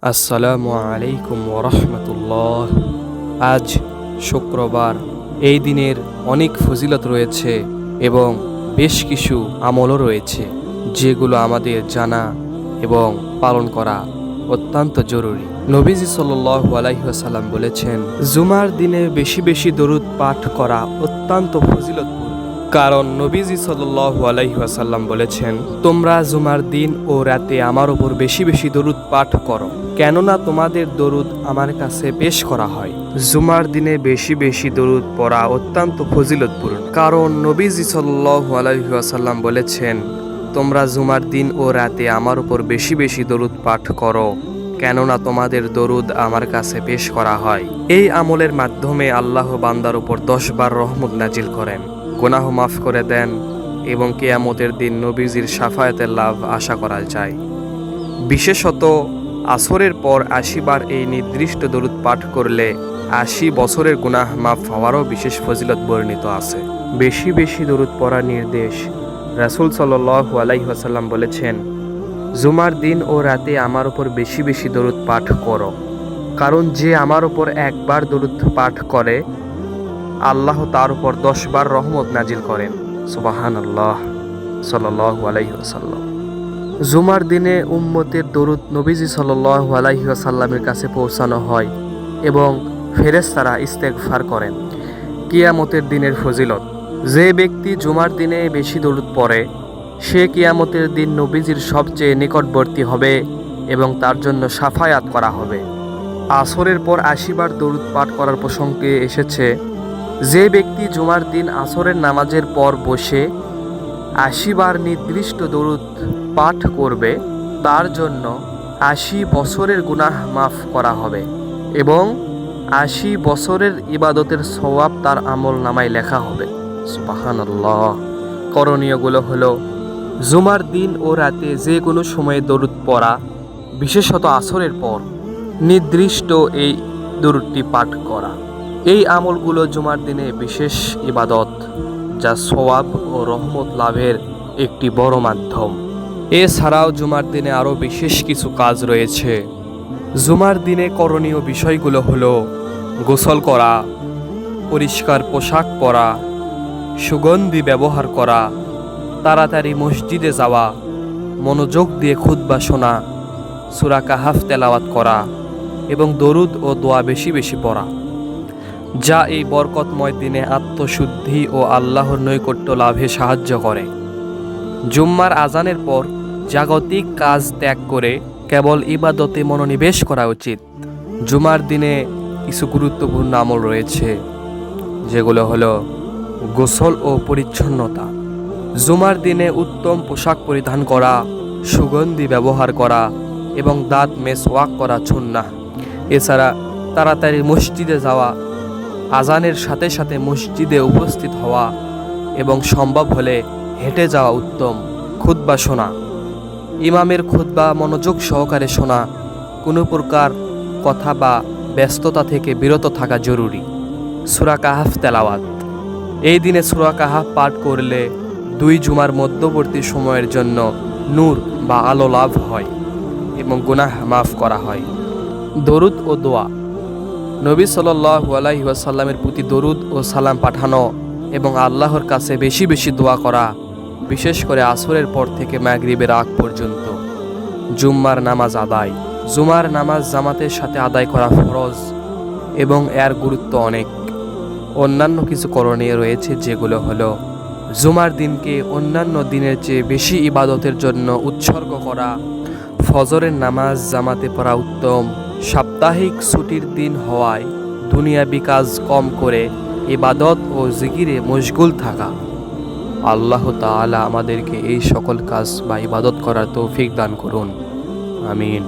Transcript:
আসসালামু আলাইকুম ওরহমতুল্লাহ। আজ শুক্রবার। এই দিনের অনেক ফজিলত রয়েছে এবং বেশ কিছু আমলও রয়েছে, যেগুলো আমাদের জানা এবং পালন করা অত্যন্ত জরুরি। নবীজি সাল্লাল্লাহু আলাইহি ওয়াসাল্লাম বলেছেন, জুমার দিনে বেশি বেশি দরুদ পাঠ করা অত্যন্ত ফজিলতপূর্ণ। কারণ নবীজি সাল্লাল্লাহু আলাইহি ওয়াসাল্লাম বলেছেন, তোমরা জুমার দিন ও রাতে আমার উপর বেশি বেশি দরুদ পাঠ করো, কেননা তোমাদের দরুদ আমার কাছে পেশ করা হয়। জুমার দিনে বেশি বেশি দরুদ পড়া অত্যন্ত ফজিলতপূর্ণ, কারণ নবীজি সাল্লাল্লাহু আলাইহি ওয়াসাল্লাম বলেছেন, তোমরা জুমার দিন ও রাতে আমার উপর বেশি বেশি দরুদ পাঠ করো, কেননা তোমাদের দরুদ আমার কাছে পেশ করা হয়। এই আমলের মাধ্যমে আল্লাহ বান্দার উপর 10 বার রহমত নাজিল করেন, গুনাহ মাফ করে দেন এবং কিয়ামতের দিন নবীজির শাফায়াতের লাভ আশা করা যায়। বিশেষত আসরের পর 80 বার এই নির্দিষ্ট দরুদ পাঠ করলে 80 বছরের গুনাহ মাফ হওয়ারও বিশেষ ফজিলত বর্ণিত আছে। বেশি বেশি দরুদ পড়ার নির্দেশ। রাসূল সাল্লাল্লাহু আলাইহি ওয়াসাল্লাম বলেছেন, জুমার দিন ও রাতে আমার উপর বেশি বেশি দরুদ পাঠ করো, কারণ যে আমার উপর একবার দরুদ পাঠ করে আল্লাহ তার উপর 10 বার রহমত নাজিল করেন। সুবহানাল্লাহ সাল্লাল্লাহু আলাইহি ওয়াসাল্লাম। জুমার দিনে উম্মতের দরুদ নবীজি সাল্লাল্লাহু আলাইহি ওয়াসাল্লামের কাছে পৌঁছানো হয় এবং ফেরেশতারা ইস্তেগফার করেন। কিয়ামতের দিনের ফজিলত। যে ব্যক্তি জুমার দিনে বেশি দরুদ পড়ে সে কিয়ামতের দিন নবীজির সবচেয়ে নিকটবর্তী হবে এবং তার জন্য শাফায়াত করা হবে। আসরের পর 80 বার দরুদ পাঠ করার প্রসঙ্গে এসেছে, যে ব্যক্তি জুমার দিন আসরের নামাজের পর বসে 80 বার নির্দিষ্ট দরুদ পাঠ করবে তার জন্য 80 বছরের গুনাহ মাফ করা হবে এবং 80 বছরের ইবাদতের সওয়াব তার আমল নামায় লেখা হবে। সুবহানাল্লাহ। করণীয়গুলো হলো, জুমার দিন ও রাতে যে কোনো সময়ে দরুদ পড়া, বিশেষত আসরের পর নির্দিষ্ট এই দরুদটি পাঠ করা। এই আমলগুলো জুমার দিনে বিশেষ ইবাদত, যা সওয়াব ও রহমত লাভের একটি বড় মাধ্যম। এছাড়াও জুমার দিনে আরও বিশেষ কিছু কাজ রয়েছে। জুমার দিনে করণীয় বিষয়গুলো হলো, গোসল করা, পরিষ্কার পোশাক পরা, সুগন্ধি ব্যবহার করা, তাড়াতাড়ি মসজিদে যাওয়া, মনোযোগ দিয়ে খুতবা শোনা, সূরা কাহাফ তেলাওয়াত করা এবং দরুদ ও দোয়া বেশি বেশি পড়া, যা এই বরকতময় দিনে আত্মশুদ্ধি ও আল্লাহর নৈকট্য লাভে সাহায্য করে। জুম্মার আজানের পর জাগতিক কাজ ত্যাগ করে কেবল ইবাদতে মনোনিবেশ করা উচিত। জুমার দিনে কিছু গুরুত্বপূর্ণ আমল রয়েছে, যেগুলো হলো গোসল ও পরিচ্ছন্নতা। জুমার দিনে উত্তম পোশাক পরিধান করা, সুগন্ধি ব্যবহার করা এবং দাঁত মেসওয়াক করা সুন্নাহ। এছাড়া তাড়াতাড়ি মসজিদে যাওয়া, আজানের সাথে সাথে মসজিদে উপস্থিত হওয়া এবং সম্ভব হলে হেঁটে যাওয়া উত্তম। খুতবা শোনা, ইমামের খুতবা মনোযোগ সহকারে শোনা, কোনো প্রকার কথা বা ব্যস্ততা থেকে বিরত থাকা জরুরি। সূরা কাহাফ তেলাওয়াত। এই দিনে সূরা কাহাফ পাঠ করলে 2 জুমার মধ্যবর্তী সময়ের জন্য নূর বা আলো লাভ হয় এবং গুনাহ মাফ করা হয়। দরুদ ও দোয়া। নবী সাল্লাল্লাহু আলাইহি ওয়াসাল্লামের প্রতি দরুদ ও সালাম পাঠানো এবং আল্লাহর কাছে বেশি বেশি দোয়া করা, বিশেষ করে আসরের পর থেকে মাগরিবের আগ পর্যন্ত। জুম্মার নামাজ আদায়। জুমার নামাজ জামাতের সাথে আদায় করা ফরজ এবং এর গুরুত্ব অনেক। অন্যান্য কিছু করণীয় রয়েছে, যেগুলো হলো, জুমার দিনকে অন্যান্য দিনের চেয়ে বেশি ইবাদতের জন্য উৎসর্গ করা, ফজরের নামাজ জামাতে পড়া উত্তম, সাপ্তাহিক ছুটির দিন হওয়ায় দুনিয়াবি কাজ কম করে ইবাদত ও জিকিরে মশগুল থাকা। আল্লাহ তাআলা আমাদেরকে এই সকল কাজ বা ইবাদত করার তৌফিক দান করুন। আমিন।